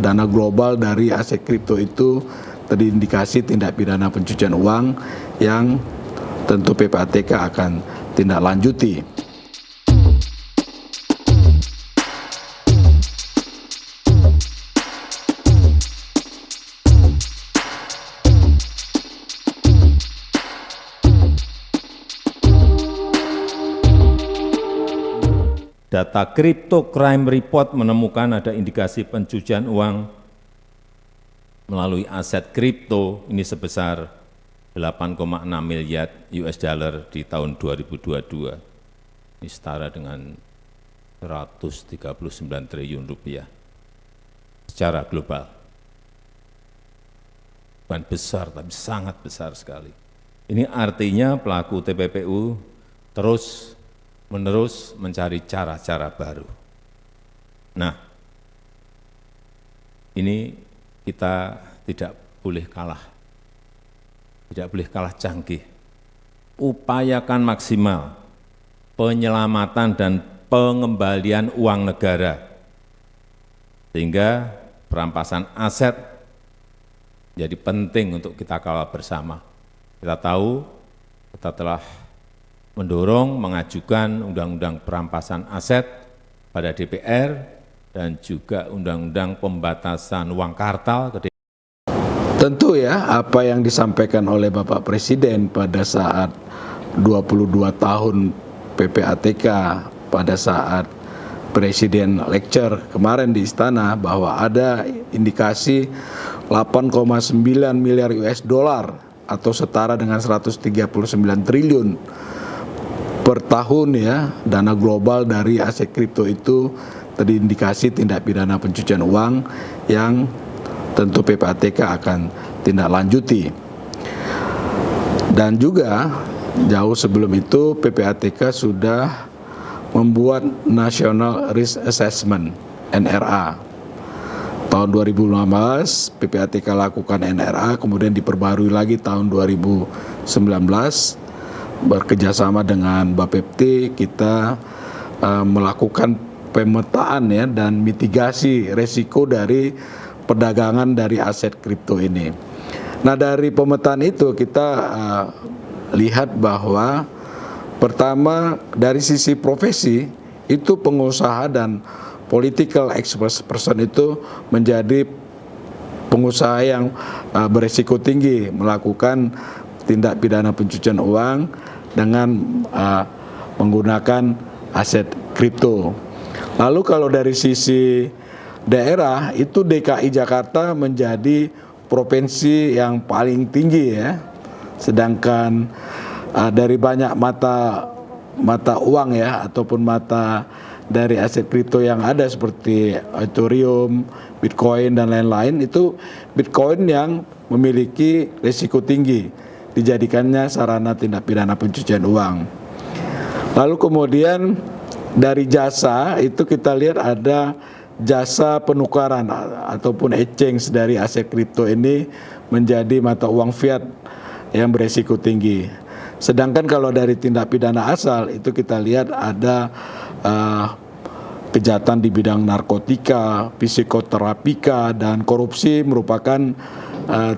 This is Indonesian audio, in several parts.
dana global dari aset kripto itu terindikasi tindak pidana pencucian uang yang tentu PPATK akan tindak lanjuti. Data Crypto Crime Report menemukan ada indikasi pencucian uang melalui aset kripto ini sebesar 8,6 miliar US dollar di tahun 2022. Ini setara dengan 139 triliun rupiah secara global. Bukan besar, tapi sangat besar sekali. Ini artinya pelaku TPPU terus-menerus mencari cara-cara baru. Nah, ini kita tidak boleh kalah canggih. Upayakan maksimal penyelamatan dan pengembalian uang negara, sehingga perampasan aset jadi penting untuk kita kawal bersama. Kita tahu kita telah mendorong mengajukan undang-undang perampasan aset pada DPR dan juga undang-undang pembatasan uang kartal ke DPR. Tentu ya, apa yang disampaikan oleh Bapak Presiden pada saat 22 tahun PPATK, pada saat Presiden lecture kemarin di Istana, bahwa ada indikasi 8,9 miliar US dollar atau setara dengan 139 triliun per tahun ya, dana global dari aset kripto itu terindikasi tindak pidana pencucian uang yang tentu PPATK akan tindak lanjuti. Dan juga jauh sebelum itu PPATK sudah membuat National Risk Assessment (NRA). Tahun 2015 PPATK lakukan NRA, kemudian diperbarui lagi tahun 2019 bekerjasama dengan Bapepti. Kita melakukan pemetaan ya dan mitigasi resiko dari perdagangan dari aset kripto ini. Nah, dari pemetaan itu kita lihat bahwa pertama dari sisi profesi itu pengusaha dan political express person itu menjadi pengusaha yang berisiko tinggi melakukan tindak pidana pencucian uang dengan menggunakan aset kripto. Lalu kalau dari sisi daerah itu DKI Jakarta menjadi provinsi yang paling tinggi ya, sedangkan dari banyak mata uang ya ataupun mata dari aset kripto yang ada seperti Ethereum, Bitcoin dan lain-lain, itu Bitcoin yang memiliki risiko tinggi dijadikannya sarana tindak pidana pencucian uang. Lalu kemudian dari jasa itu kita lihat ada jasa penukaran ataupun exchange dari aset kripto ini menjadi mata uang fiat yang beresiko tinggi. Sedangkan kalau dari tindak pidana asal itu kita lihat ada kejahatan di bidang narkotika, psikoterapika, dan korupsi merupakan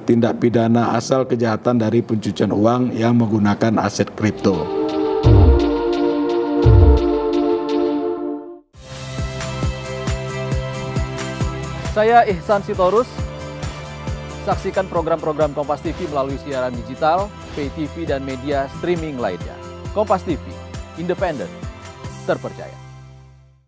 tindak pidana asal kejahatan dari pencucian uang yang menggunakan aset kripto. Saya Ihsan Sitorus. Saksikan program-program Kompas TV melalui siaran digital, pay TV, dan media streaming lainnya. Kompas TV, independen, terpercaya.